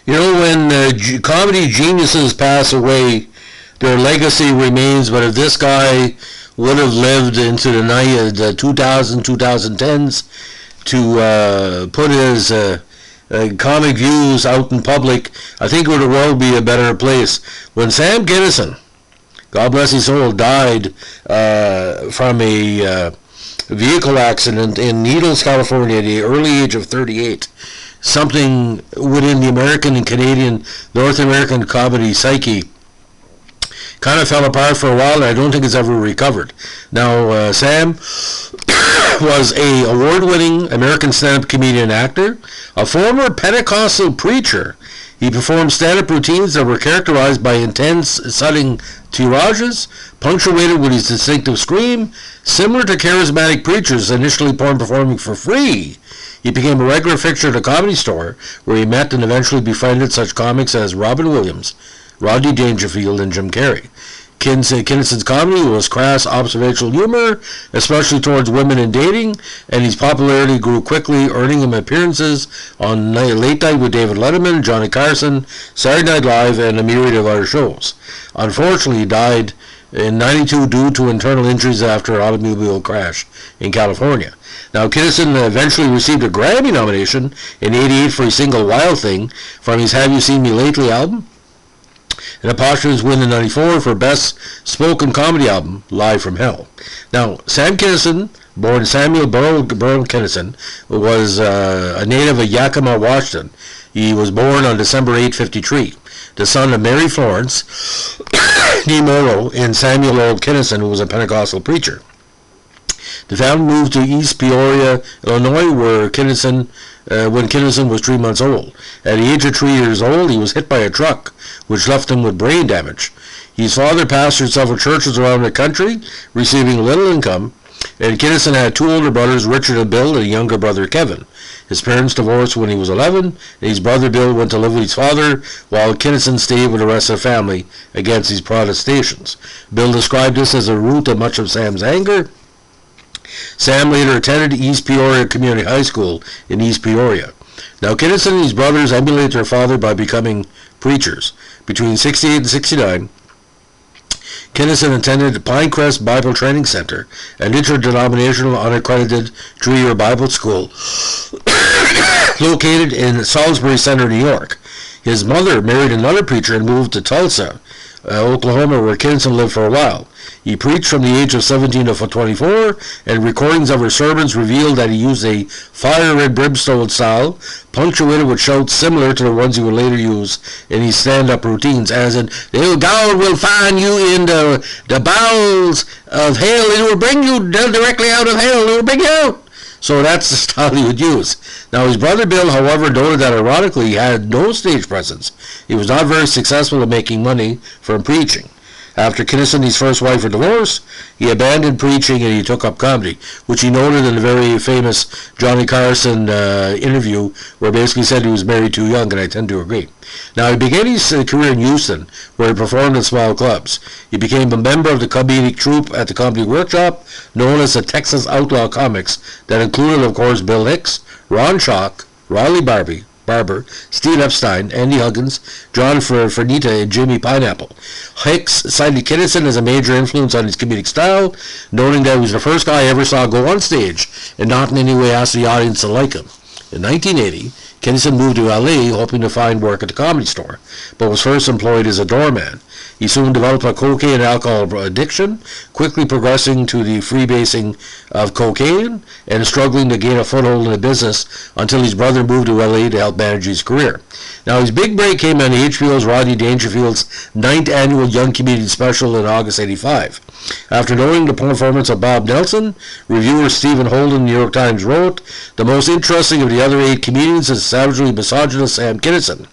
You know, when comedy geniuses pass away, their legacy remains. But if this guy would have lived into the 2010s to put his comic views out in public, I think the world would be a better place. When Sam Kinison, God bless his soul, died from a vehicle accident in Needles, California at the early age of 38, something within the American and Canadian, North American comedy psyche kind of fell apart for a while, and I don't think it's ever recovered. Now, Sam was a award-winning American stand-up comedian actor, a former Pentecostal preacher. He performed stand-up routines that were characterized by intense, sudden tirages, punctuated with his distinctive scream, similar to charismatic preachers initially performing for free. He became a regular fixture at a Comedy Store, where he met and eventually befriended such comics as Robin Williams, Rodney Dangerfield, and Jim Carrey. Kinison's comedy was crass observational humor, especially towards women and dating, and his popularity grew quickly, earning him appearances on Late Night with David Letterman, Johnny Carson, Saturday Night Live, and a myriad of other shows. Unfortunately, he died in '92 due to internal injuries after an automobile crash in California. Now, Kinison eventually received a Grammy nomination in '88 for his single Wild Thing from his Have You Seen Me Lately album, and a posthumous win in '94 for Best Spoken Comedy Album, Live from Hell. Now, Sam Kinison, born Samuel Burl Kinison, was a native of Yakima, Washington. He was born on December 8, 1953, the son of Mary Florence D. Morrow and Samuel Old Kinison, who was a Pentecostal preacher. The family moved to East Peoria, Illinois, when Kinison was 3 months old. At the age of 3 years old, he was hit by a truck, which left him with brain damage. His father pastored several churches around the country, receiving little income, and Kinison had two older brothers, Richard and Bill, and a younger brother, Kevin. His parents divorced when he was 11, and his brother Bill went to live with his father, while Kinison stayed with the rest of the family against his protestations. Bill described this as a root of much of Sam's anger. Sam later attended East Peoria Community High School in East Peoria. Now, Kinison and his brothers emulated their father by becoming preachers. Between '68 and '69, Kinison attended Pinecrest Bible Training Center, an interdenominational unaccredited 3-year Bible school located in Salisbury Center, New York. His mother married another preacher and moved to Tulsa, Oklahoma, where Kinison lived for a while. He preached from the age of 17 to 24, and recordings of his sermons revealed that he used a fire and brimstone style, punctuated with shouts similar to the ones he would later use in his stand-up routines, as in, "God will find you in the bowels of hell, and he will bring you directly out of hell, he will bring you out." So that's the style he would use. Now, his brother Bill, however, noted that ironically he had no stage presence. He was not very successful in making money from preaching. After Kinison and his first wife were divorced, he abandoned preaching and he took up comedy, which he noted in a very famous Johnny Carson interview, where he basically said he was married too young, and I tend to agree. Now, he began his career in Houston, where he performed in small clubs. He became a member of the comedic troupe at the Comedy Workshop, known as the Texas Outlaw Comics, that included, of course, Bill Hicks, Ron Schock, Riley Barber, Steve Epstein, Andy Huggins, John Fernita, and Jimmy Pineapple. Hicks cited Kinison as a major influence on his comedic style, noting that he was the first guy I ever saw go on stage and not in any way ask the audience to like him. In 1980, Kinison moved to LA hoping to find work at the Comedy Store, but was first employed as a doorman. He soon developed a cocaine and alcohol addiction, quickly progressing to the freebasing of cocaine and struggling to gain a foothold in the business until his brother moved to LA to help manage his career. Now, his big break came on HBO's Rodney Dangerfield's 9th annual Young Comedian Special in August '85. After knowing the performance of Bob Nelson, reviewer Stephen Holden of the New York Times wrote, "The most interesting of the other 8 comedians is savagely misogynist Sam Kinison.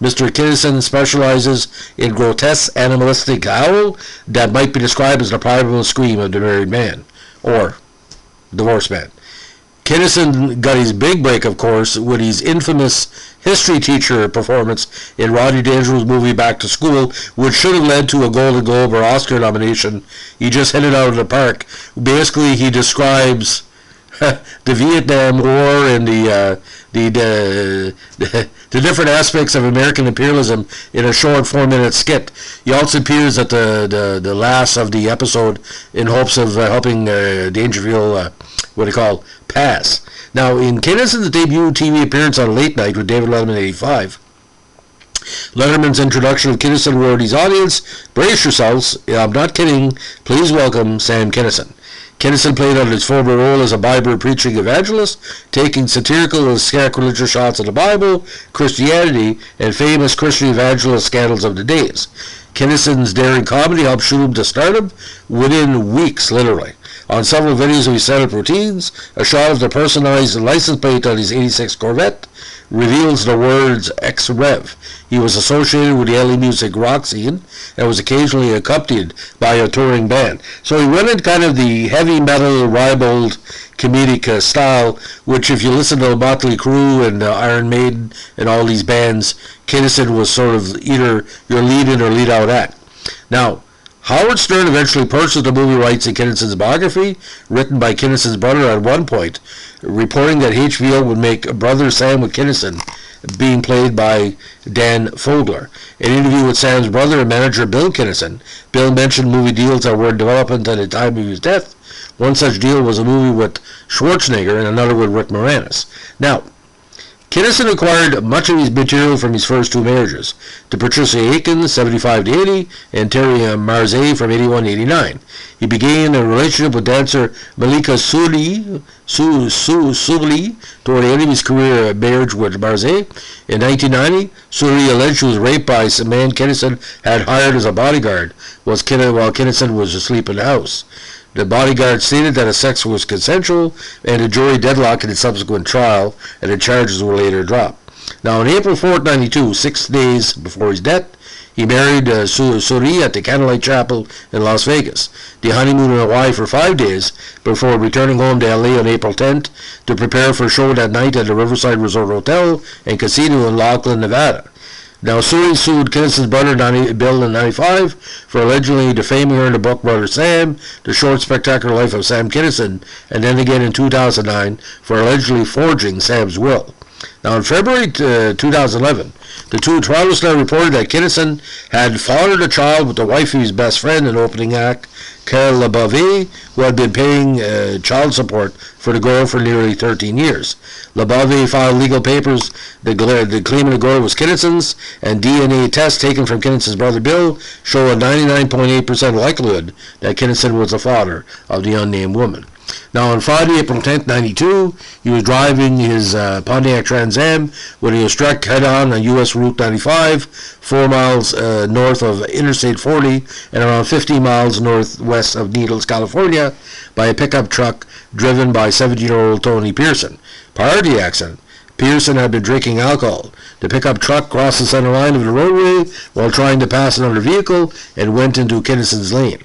Mr. Kinison specializes in grotesque animalistic howl that might be described as the primal scream of the married man, or divorced man." Kinison got his big break, of course, with his infamous history teacher performance in Rodney Dangerfield's movie Back to School, which should have led to a Golden Globe or Oscar nomination. He just hit it out of the park. Basically, he describes the Vietnam War and the different aspects of American imperialism in a short 4-minute skit. He also appears at the last of the episode in hopes of helping Dangerfield, pass. Now, in Kinison's debut TV appearance on Late Night with David Letterman in 85, Letterman's introduction of Kinison wrote his audience, brace yourselves, I'm not kidding, please welcome Sam Kinison. Kinison played out his former role as a Bible preaching evangelist, taking satirical and sacrilegious shots at the Bible, Christianity, and famous Christian evangelist scandals of the days. Kinison's daring comedy helped shoot him to stardom within weeks, literally. On several videos of his stand-up routines, a shot of the personalized license plate on his 86 Corvette reveals the words ex-Rev. He was associated with the LA music rock scene and was occasionally accompanied by a touring band. So he went in kind of the heavy metal, ribald, comedic style, which if you listen to Motley Crue and Iron Maiden and all these bands, Kinison was sort of either your lead-in or lead-out act. Now, Howard Stern eventually purchased the movie rights in Kinison's biography, written by Kinison's brother at one point, reporting that HBO would make Brother Sam with Kinison, being played by Dan Fogler. In an interview with Sam's brother and manager Bill Kinison, Bill mentioned movie deals that were in development at the time of his death. One such deal was a movie with Schwarzenegger and another with Rick Moranis. Now, Kinison acquired much of his material from his first two marriages, to Patricia Aiken, 75-80, and Terry Marzay from 81-89. He began a relationship with dancer Malika Suli toward the end of his career marriage with Marzay. In 1990, Suli alleged she was raped by a man Kinison had hired as a bodyguard while Kinison was asleep in the house. The bodyguard stated that the sex was consensual, and the jury deadlocked in the subsequent trial, and the charges were later dropped. Now, on April 4, 1992, 6 days before his death, he married Suri at the Candlelight Chapel in Las Vegas. They honeymooned in Hawaii for 5 days before returning home to LA on April 10th to prepare for a show that night at the Riverside Resort Hotel and Casino in Laughlin, Nevada. Now, Suri sued Kinison's brother Bill in 1995 for allegedly defaming her in the book Brother Sam, The Short Spectacular Life of Sam Kinison, and then again in 2009 for allegedly forging Sam's will. Now, in February 2011, the Toronto Star reported that Kinison had fathered a child with the wife of his best friend and opening act, Carole LeBove, who had been paying child support for the girl for nearly 13 years. LeBove filed legal papers claiming the girl was Kinison's, and DNA tests taken from Kinison's brother Bill show a 99.8% likelihood that Kinison was the father of the unnamed woman. Now, on Friday, April 10th, 1992, he was driving his Pontiac Trans Am when he was struck head-on U.S. Route 95, 4 miles north of Interstate 40 and around 50 miles northwest of Needles, California, by a pickup truck driven by 17-year-old Tony Pearson. Prior to the accident, Pearson had been drinking alcohol. The pickup truck crossed the center line of the roadway while trying to pass another vehicle and went into Kinison's lane.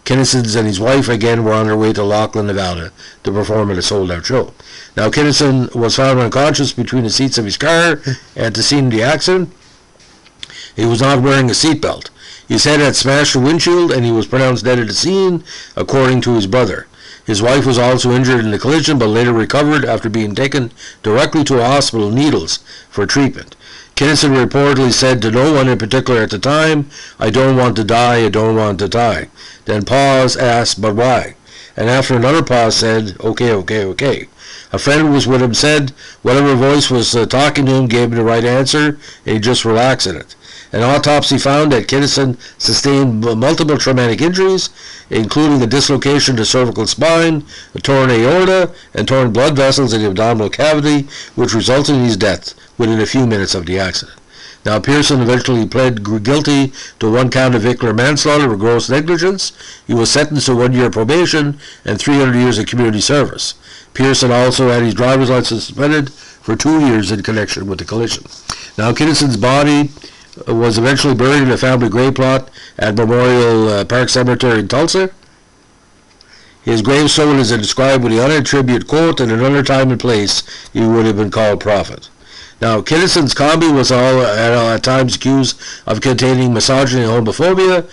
Kinison and his wife again were on their way to Laughlin, Nevada to perform at a sold-out show. Now, Kinison was found unconscious between the seats of his car at the scene of the accident. He was not wearing a seatbelt. His head had smashed the windshield and he was pronounced dead at the scene, according to his brother. His wife was also injured in the collision but later recovered after being taken directly to a hospital in Needles for treatment. Kinison reportedly said to no one in particular at the time, "I don't want to die, I don't want to die." Then paused, asked, "But why?" And after another pause said, Okay. A friend who was with him said whatever voice was talking to him gave him the right answer, and he just relaxed in it. An autopsy found that Kinison sustained multiple traumatic injuries, including a dislocation of the cervical spine, a torn aorta, and torn blood vessels in the abdominal cavity, which resulted in his death within a few minutes of the accident. Now, Pearson eventually pled guilty to 1 count of vehicular manslaughter for gross negligence. He was sentenced to 1 year probation and 300 years of community service. Pearson also had his driver's license suspended for 2 years in connection with the collision. Now, Kinison's body was eventually buried in a family grave plot at Memorial Park Cemetery in Tulsa. His gravestone is inscribed with the honored tribute, quote, "In another time and place, he would have been called prophet." Now, Kinison's comedy was all at times accused of containing misogyny and homophobia.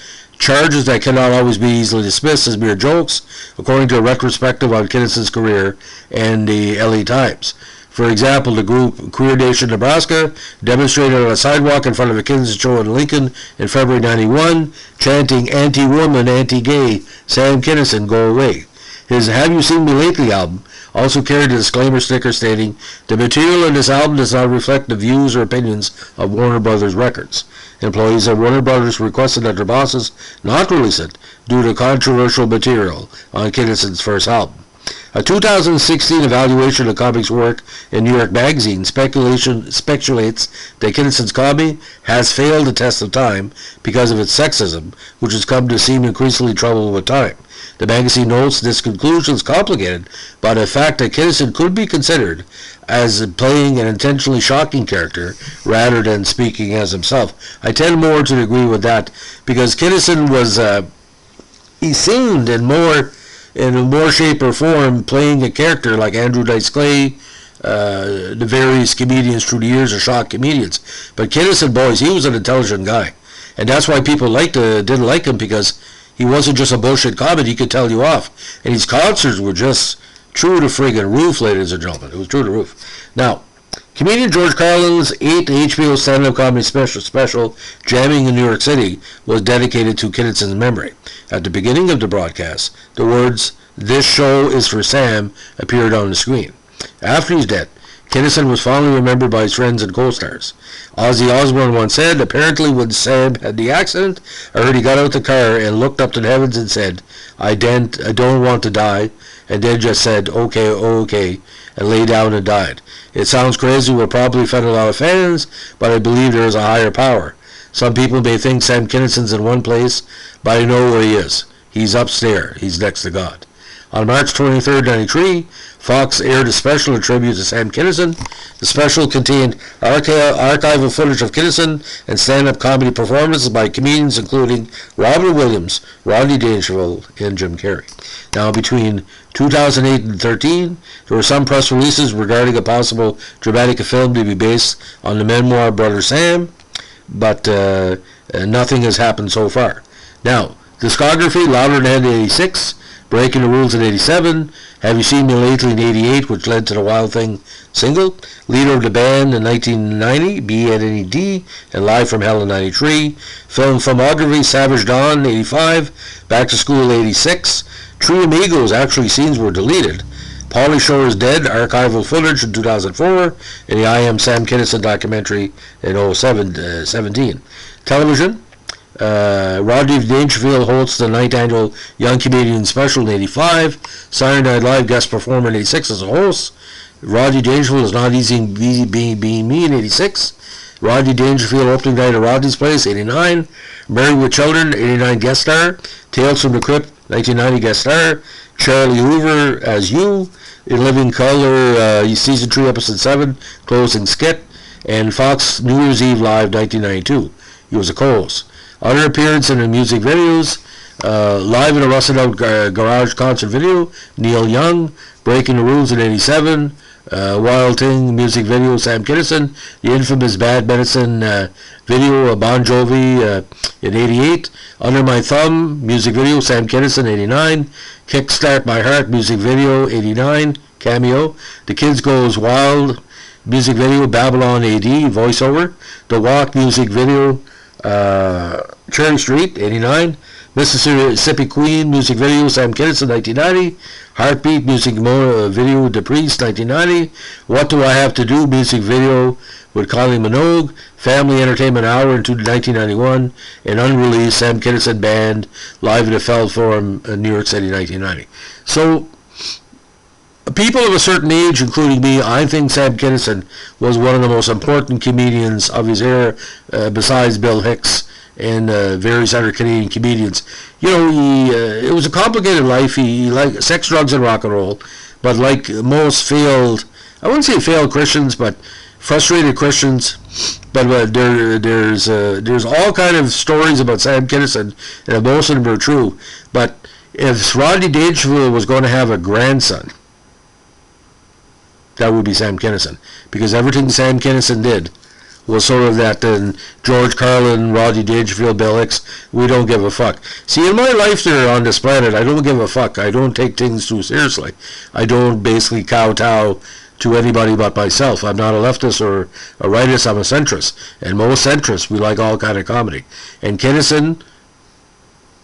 charges that cannot always be easily dismissed as mere jokes, according to a retrospective on Kinison's career and the LA Times. For example, the group Queer Nation Nebraska demonstrated on a sidewalk in front of a Kinison show in Lincoln in February 91, chanting anti-woman, anti-gay, Sam Kinison, go away. His Have You Seen Me Lately album also carried a disclaimer sticker stating, the material in this album does not reflect the views or opinions of Warner Brothers Records. Employees at Warner Brothers requested that their bosses not release it due to controversial material on Kinison's first album. A 2016 evaluation of comics' work in New York Magazine speculates that Kinison's comedy has failed the test of time because of its sexism, which has come to seem increasingly troubled with time. The magazine notes this conclusion is complicated by the fact that Kinison could be considered as playing an intentionally shocking character rather than speaking as himself. I tend more to agree with that because Kinison was, he seemed in more shape or form playing a character like Andrew Dice Clay, the various comedians through the years are shock comedians. But Kinison, boys, he was an intelligent guy. And that's why people didn't like him, because he wasn't just a bullshit comic, he could tell you off. And his concerts were just true to friggin' roof, ladies and gentlemen. It was true to roof. Now, comedian George Carlin's 8th HBO stand-up comedy special, Jamming in New York City, was dedicated to Kinison's memory. At the beginning of the broadcast, the words, "This show is for Sam," appeared on the screen. After his death, Kinison was fondly remembered by his friends and co-stars. Ozzy Osbourne once said, apparently when Sam had the accident, I heard he got out the car and looked up to the heavens and said, I don't want to die, and then just said, okay, and lay down and died. It sounds crazy, will probably offend a lot of fans, but I believe there is a higher power. Some people may think Sam Kinison's in one place, but I know where he is. He's upstairs. He's next to God. On March 23, 1993, Fox aired a special in tribute to Sam Kinison. The special contained archival footage of Kinison and stand-up comedy performances by comedians including Robin Williams, Rodney Dangerfield, and Jim Carrey. Now, between 2008 and 2013, there were some press releases regarding a possible dramatic film to be based on the memoir of Brother Sam, but nothing has happened so far. Now, discography, Louder Than Head in 86, Breaking the Rules in 87, Have You Seen Me Lately in 88, which led to the Wild Thing single, Leader of the Band in 1990, B.N.N.E.D., and Live from Hell in 93, Film Filmography, Savage Dawn 85, Back to School 86, Three Amigos, actually scenes were deleted, Pauly Shore is Dead, archival footage in 2004, and the I Am Sam Kinison documentary in 17. Television, Rodney Dangerfield hosts the 9th annual Young Comedian Special in 85. Saturday Night Live guest performer in 86 as a host. Rodney Dangerfield is Not Easy Being Me in 86. Rodney Dangerfield opening night at Rodney's Place, 89. Married with Children, 89 guest star. Tales from the Crypt, 1990 guest star. Charlie Hoover as You. In Living Color, Season 3, Episode 7, closing skit. And Fox New Year's Eve Live, 1992. He was a co-host. Other appearance in the music videos, Live in a Rusted Out Garage concert video, Neil Young, Breaking the Rules in 87, Wild Thing music video, Sam Kinison, the infamous Bad Medicine video, Bon Jovi in 88, Under My Thumb music video, Sam Kinison, 89, Kickstart My Heart music video, 89, cameo, The Kids Goes Wild music video, Babylon AD, voiceover, The Walk music video, Cherry Street, 89, Mississippi Queen music video, Sam Kinison, 1990, Heartbeat music video, The Priest, 1990, What Do I Have to Do music video with Kylie Minogue, Family Entertainment Hour in 1991, and unreleased Sam Kinison Band live in the Feld Forum in New York City, 1990. So, people of a certain age, including me, I think Sam Kinison was one of the most important comedians of his era, besides Bill Hicks and various other Canadian comedians. You know, it was a complicated life. He liked sex, drugs, and rock and roll, but like most failed, I wouldn't say failed Christians, but frustrated Christians. But there's all kind of stories about Sam Kinison, and most of them are true. But if Rodney Dangerfield was going to have a grandson, that would be Sam Kinison, because everything Sam Kinison did was sort of that George Carlin, Rodney Dangerfield, Bill Hicks, we don't give a fuck. See, in my life there on this planet, I don't give a fuck. I don't take things too seriously. I don't basically kowtow to anybody but myself. I'm not a leftist or a rightist, I'm a centrist. And most centrists, we like all kind of comedy. And Kinison,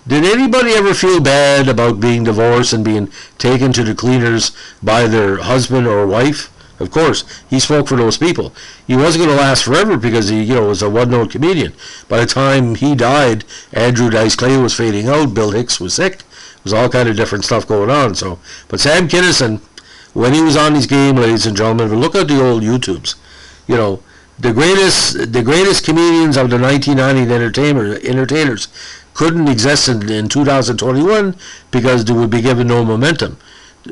did anybody ever feel bad about being divorced and being taken to the cleaners by their husband or wife? Of course, he spoke for those people. He wasn't going to last forever because he, was a one-note comedian. By the time he died, Andrew Dice Clay was fading out, Bill Hicks was sick. There was all kind of different stuff going on. So, but Sam Kinison, when he was on his game, ladies and gentlemen, look at the old YouTubes. The greatest comedians of the 1990s entertainers couldn't exist in 2021 because they would be given no momentum.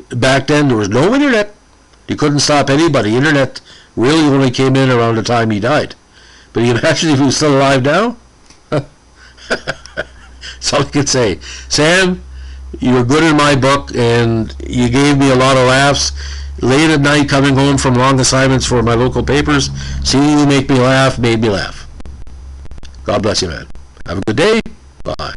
Back then, there was no internet. You couldn't stop anybody. Internet really only came in around the time he died. But you imagine if he was still alive now? That's all I could say. Sam, you were good in my book, and you gave me a lot of laughs. Late at night, coming home from long assignments for my local papers, seeing you make me laugh made me laugh. God bless you, man. Have a good day. Bye.